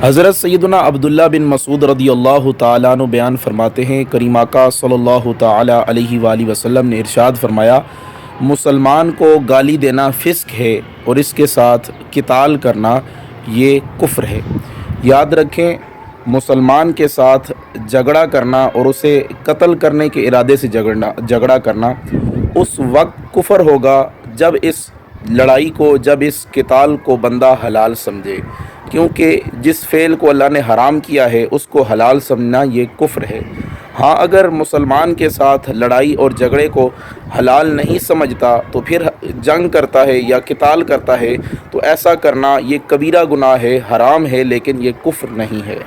حضرت سیدنا عبداللہ بن مسعود رضی اللہ تعالیٰ عنہ بیان فرماتے ہیں، کریم آقا صلی اللہ تعالیٰ علیہ وآلہ وسلم نے ارشاد فرمایا، مسلمان کو گالی دینا فسق ہے اور اس کے ساتھ قتال کرنا یہ کفر ہے۔ یاد رکھیں، مسلمان کے ساتھ جھگڑا کرنا اور اسے قتل کرنے کے ارادے سے جھگڑا کرنا اس وقت کفر ہوگا جب اس لڑائی کو، جب اس قتال کو بندہ حلال سمجھے، کیونکہ جس فعل کو اللہ نے حرام کیا ہے اس کو حلال سمجھنا یہ کفر ہے۔ ہاں، اگر مسلمان کے ساتھ لڑائی اور جھگڑے کو حلال نہیں سمجھتا تو پھر جنگ کرتا ہے یا قتال کرتا ہے تو ایسا کرنا یہ کبیرہ گناہ ہے، حرام ہے، لیکن یہ کفر نہیں ہے۔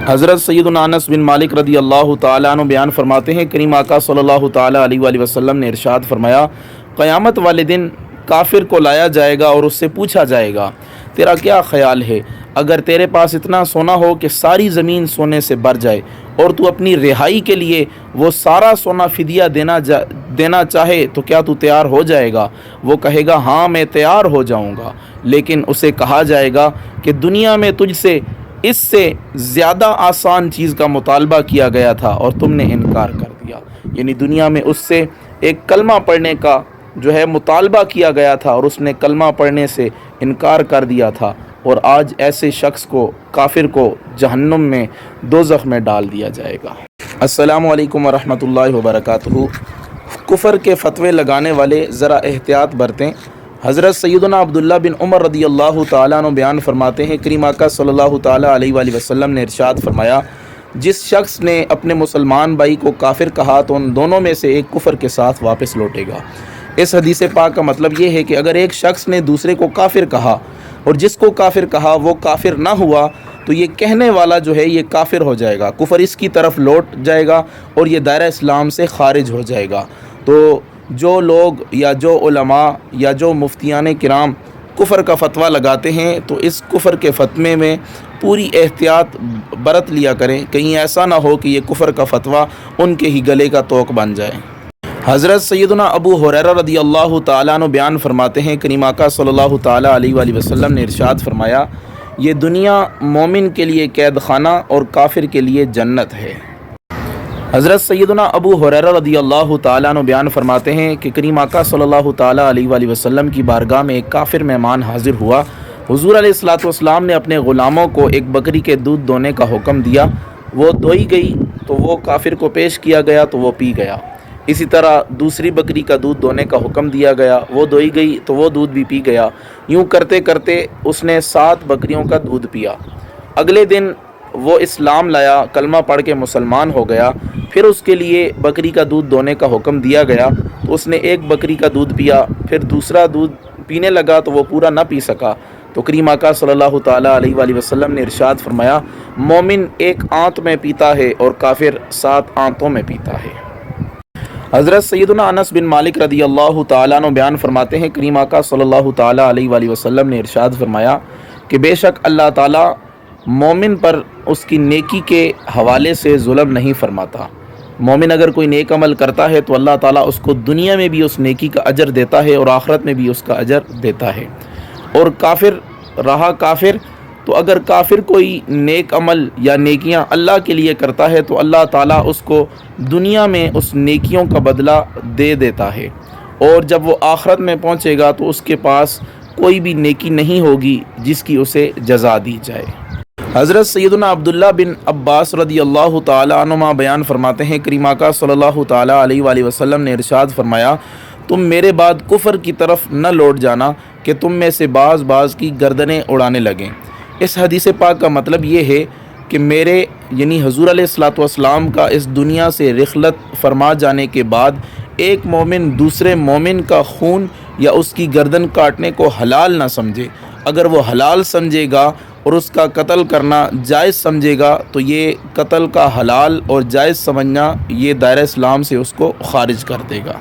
حضرت سیدنا انس بن مالک رضی اللہ تعالیٰ عنہ بیان فرماتے ہیں، کریم آقا صلی اللہ تعالیٰ علیہ وآلہ وسلم نے ارشاد فرمایا، قیامت والے دن کافر کو لایا جائے گا اور اس سے پوچھا جائے گا، تیرا کیا خیال ہے؟ اگر تیرے پاس اتنا سونا ہو کہ ساری زمین سونے سے بھر جائے اور تو اپنی رہائی کے لیے وہ سارا سونا فدیہ دینا چاہے تو کیا تو تیار ہو جائے گا؟ وہ کہے گا، ہاں میں تیار ہو جاؤں گا۔ لیکن اسے کہا جائے گا کہ دنیا میں تجھ سے اس سے زیادہ آسان چیز کا مطالبہ کیا گیا تھا اور تم نے انکار کر دیا۔ یعنی دنیا میں اس سے ایک کلمہ پڑھنے کا جو ہے مطالبہ کیا گیا تھا اور اس نے کلمہ پڑھنے سے انکار کر دیا تھا، اور آج ایسے شخص کو، کافر کو، جہنم میں، دوزخ میں ڈال دیا جائے گا۔ السلام علیکم ورحمۃ اللہ وبرکاتہ۔ کفر کے فتوے لگانے والے ذرا احتیاط برتیں۔ حضرت سیدنا عبداللہ بن عمر رضی اللہ تعالیٰ عنہ بیان فرماتے ہیں، کریم آقا صلی اللہ تعالیٰ علیہ وآلہ وسلم نے ارشاد فرمایا، جس شخص نے اپنے مسلمان بھائی کو کافر کہا تو ان دونوں میں سے ایک کفر کے ساتھ واپس لوٹے گا۔ اس حدیث پاک کا مطلب یہ ہے کہ اگر ایک شخص نے دوسرے کو کافر کہا اور جس کو کافر کہا وہ کافر نہ ہوا تو یہ کہنے والا جو ہے یہ کافر ہو جائے گا، کفر اس کی طرف لوٹ جائے گا اور یہ دائرہ اسلام سے خارج ہو جائے گا۔ تو جو لوگ یا جو علماء یا جو مفتیان کرام کفر کا فتویٰ لگاتے ہیں تو اس کفر کے فتوے میں پوری احتیاط برت لیا کریں، کہیں ایسا نہ ہو کہ یہ کفر کا فتویٰ ان کے ہی گلے کا توق بن جائے۔ حضرت سیدنا ابو ہریرہ رضی اللہ تعالیٰ عنہ بیان فرماتے ہیں، کریم آقا صلی اللہ تعالیٰ علیہ وآلہ وسلم نے ارشاد فرمایا، یہ دنیا مومن کے لیے قید خانہ اور کافر کے لیے جنت ہے۔ حضرت سیدنا ابو ہریرہ رضی اللہ تعالیٰ عنہ بیان فرماتے ہیں کہ کریم آقا صلی اللہ تعالیٰ علیہ وآلہ وسلم کی بارگاہ میں ایک کافر مہمان حاضر ہوا۔ حضور علیہ الصلوۃ والسلام نے اپنے غلاموں کو ایک بکری کے دودھ دونے کا حکم دیا، وہ دوئی گئی تو وہ کافر کو پیش کیا گیا تو وہ پی گیا۔ اسی طرح دوسری بکری کا دودھ دونے کا حکم دیا گیا، وہ دوئی گئی تو وہ دودھ بھی پی گیا۔ یوں کرتے کرتے اس نے 7 بکریوں کا دودھ پیا۔ اگلے دن وہ اسلام لایا، کلمہ پڑھ کے مسلمان ہو گیا، پھر اس کے لیے بکری کا دودھ دونے کا حکم دیا گیا تو اس نے 1 بکری کا دودھ پیا، پھر دوسرا دودھ پینے لگا تو وہ پورا نہ پی سکا، تو کریم آقا صلی اللہ تعالیٰ علیہ وآلہ وسلم نے ارشاد فرمایا، مومن 1 آنت میں پیتا ہے اور کافر 7 آنتوں میں پیتا ہے۔ حضرت سیدنا انس بن مالک رضی اللہ تعالیٰ عنہ بیان فرماتے ہیں، کریم آقا صلی اللہ تعالیٰ علیہ وآلہ وسلم نے ارشاد فرمایا کہ بے شک اللہ تعالیٰ مومن پر اس کی نیکی کے حوالے سے ظلم نہیں فرماتا۔ مومن اگر کوئی نیک عمل کرتا ہے تو اللہ تعالیٰ اس کو دنیا میں بھی اس نیکی کا اجر دیتا ہے اور آخرت میں بھی اس کا اجر دیتا ہے۔ اور کافر رہا کافر، تو اگر کافر کوئی نیک عمل یا نیکیاں اللہ کے لیے کرتا ہے تو اللہ تعالیٰ اس کو دنیا میں اس نیکیوں کا بدلہ دے دیتا ہے، اور جب وہ آخرت میں پہنچے گا تو اس کے پاس کوئی بھی نیکی نہیں ہوگی جس کی اسے جزا دی جائے۔ حضرت سیدنا عبداللہ بن عباس رضی اللہ تعالیٰ عنہما بیان فرماتے ہیں، کریم آقا صلی اللہ تعالیٰ علیہ وآلہ وسلم نے ارشاد فرمایا، تم میرے بعد کفر کی طرف نہ لوٹ جانا کہ تم میں سے بعض کی گردنیں اڑانے لگیں۔ اس حدیث پاک کا مطلب یہ ہے کہ میرے یعنی حضور علیہ الصلوۃ والسلام کا اس دنیا سے رحلت فرما جانے کے بعد ایک مومن دوسرے مومن کا خون یا اس کی گردن کاٹنے کو حلال نہ سمجھے۔ اگر وہ حلال سمجھے گا اور اس کا قتل کرنا جائز سمجھے گا تو یہ قتل کا حلال اور جائز سمجھنا یہ دائرہ اسلام سے اس کو خارج کر دے گا۔